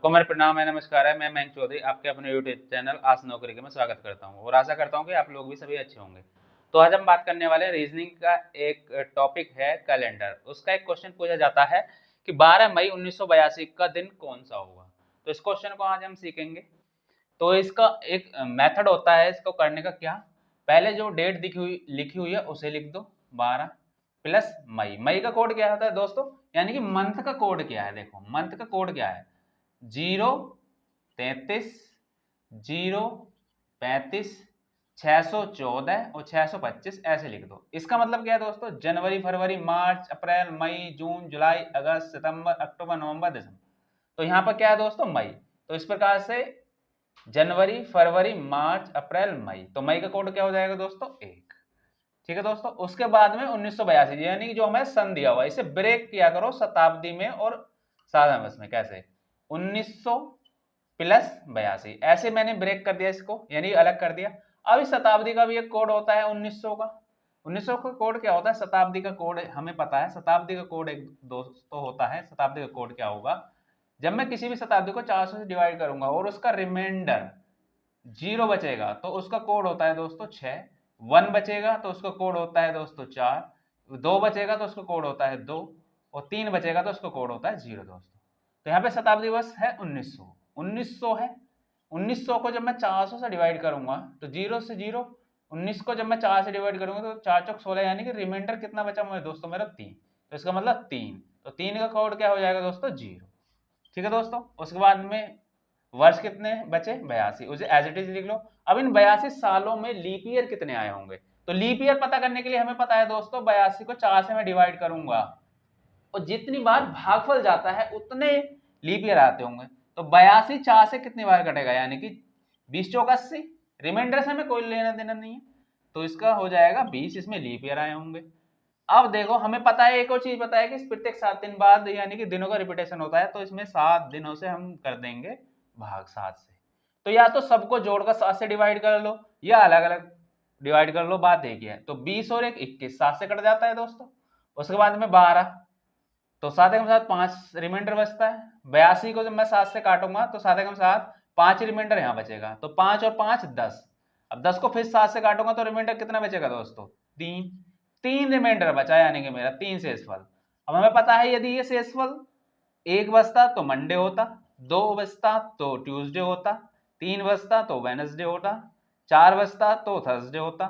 सबको मेरा प्रणाम है, नमस्कार है। मैं मयंक चौधरी आपके अपने यूट्यूब चैनल आस नौकरी के में स्वागत करता हूं और आशा करता हूं कि आप लोग भी सभी अच्छे होंगे। तो आज हम बात करने वाले हैं रीजनिंग का। एक टॉपिक है कैलेंडर। उसका एक क्वेश्चन पूछा जाता है कि 12 मई 1982 का दिन कौन सा होगा। तो इस क्वेश्चन को आज हम सीखेंगे। तो इसका एक मेथड होता है इसको करने का। क्या, पहले जो डेट लिखी हुई है उसे लिख दो 12 प्लस मई। मई का कोड क्या होता है दोस्तों, यानी कि मंथ का कोड क्या है। देखो मंथ का कोड क्या है, 0, 33, 0, 35, 614 और 625 ऐसे लिख दो। इसका मतलब क्या है दोस्तों, जनवरी, फरवरी, मार्च, अप्रैल, मई, जून, जुलाई, अगस्त, सितंबर, अक्टूबर, नवंबर, दिसंबर। तो यहाँ पर क्या है दोस्तों, मई। तो इस प्रकार से जनवरी, फरवरी, मार्च, अप्रैल, मई। तो मई का कोड क्या हो जाएगा दोस्तों, 1। ठीक है दोस्तों। उसके बाद में 1982, यानी कि जो हमें सन दिया हुआ है इसे ब्रेक किया करो शताब्दी में और साधारण में। कैसे, 1900 प्लस 82, ऐसे मैंने ब्रेक कर दिया इसको, यानी अलग कर दिया। अब इस शताब्दी का भी एक कोड होता है 1900 का। 1900 का कोड क्या होता है, शताब्दी का कोड हमें पता है। शताब्दी का कोड एक दोस्तों होता है। शताब्दी का कोड क्या होगा, जब मैं किसी भी शताब्दी को 400 से डिवाइड करूंगा और उसका रिमाइंडर 0 बचेगा तो उसका कोड होता है दोस्तों 6। 1 बचेगा तो उसका कोड होता है दोस्तों 4। 2 बचेगा तो उसका कोड होता है 2 और 3 बचेगा तो उसका कोड होता है 0 दोस्तों। तो यहाँ पे शताब्दी वर्ष है 1900। 1900 है। 1900 को जब मैं 400 से डिवाइड करूंगा तो 0 से 0। 19 को जब मैं 4 से डिवाइड करूंगा तो 4 चौक 16, यानी कि रिमाइंडर कितना बचा मुझे दोस्तों, मेरा 3। तो इसका मतलब 3। तो 3 का कोड क्या हो जाएगा दोस्तों, 0। ठीक है दोस्तों। उसके बाद में वर्ष कितने बचे, 82, उसे एज इट इज लिख लो। अब इन 82 सालों में लीप ईयर कितने आए होंगे। तो लीप ईयर पता करने के लिए हमें पता है दोस्तों, 82 को 4 से मैं डिवाइड करूंगा और जितनी बार भागफल जाता है उतने लीप ईयर आते होंगे। तो 82 4 से कितनी बार कटेगा, यानी कि 20 चौक 80। रिमाइंडर से हमें कोई लेना देना नहीं है, तो इसका हो जाएगा 20। इसमें लीप ईयर आए होंगे। अब देखो हमें पता है, एक और चीज पता है कि प्रत्येक 7 दिन बाद, यानी कि दिनों का रिपीटेशन होता है, तो इसमें 7 दिनों से हम कर देंगे भाग 7 से। तो या तो सबको जोड़कर 7 से डिवाइड कर लो या अलग अलग डिवाइड कर लो, बात एक ही है। तो 20 और 1 21, 7 से कट जाता है दोस्तों। उसके बाद में 12, तो 7 एकम 7 5 रिमाइंडर बचता है। 82 को जब मैं 7 से काटूंगा तो 7 एकम 7 5 रिमाइंडर यहाँ बचेगा, तो 5 और 5 10। अब 10 को फिर 7 से काटूंगा तो रिमाइंडर कितना बचेगा दोस्तों, 3। 3 रिमाइंडर बचा, यानी कि मेरा 3 शेषफल। अब हमें पता है यदि ये शेषफल 1 बचता तो मंडे होता, 2 बचता तो ट्यूसडे होता, 3 बचता तो वेनसडे होता, 4 बचता तो थर्सडे होता,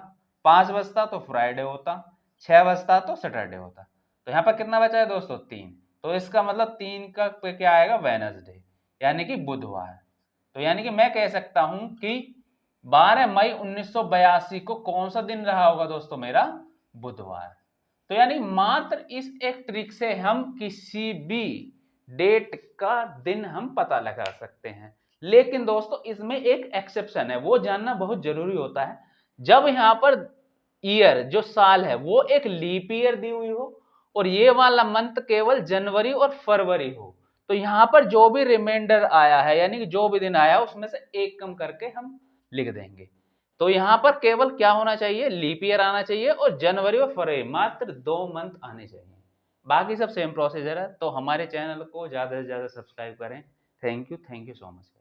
5 बचता तो फ्राइडे होता, 6 बचता तो सैटरडे होता। तो यहाँ पर कितना बचा है दोस्तों, 3। तो इसका मतलब 3 का पे क्या आएगा, वेनसडे, यानी कि बुधवार। तो यानी कि मैं कह सकता हूं कि 12 मई 1982 को कौन सा दिन रहा होगा दोस्तों, मेरा बुधवार। तो यानी मात्र इस एक ट्रिक से हम किसी भी डेट का दिन हम पता लगा सकते हैं। लेकिन दोस्तों इसमें एक एक्सेप्शन है, वो जानना बहुत जरूरी होता है। जब यहां पर ईयर जो साल है वो एक लीप ईयर दी हुई हो और ये वाला मंथ केवल जनवरी और फरवरी हो, तो यहां पर जो भी रिमाइंडर आया है, यानी कि जो भी दिन आया उसमें से एक कम करके हम लिख देंगे। तो यहां पर केवल क्या होना चाहिए, लीप ईयर आना चाहिए और जनवरी और फरवरी मात्र 2 मंथ आने चाहिए। बाकी सब सेम प्रोसीजर है। तो हमारे चैनल को ज्यादा से ज्यादा सब्सक्राइब करें। Thank you so much.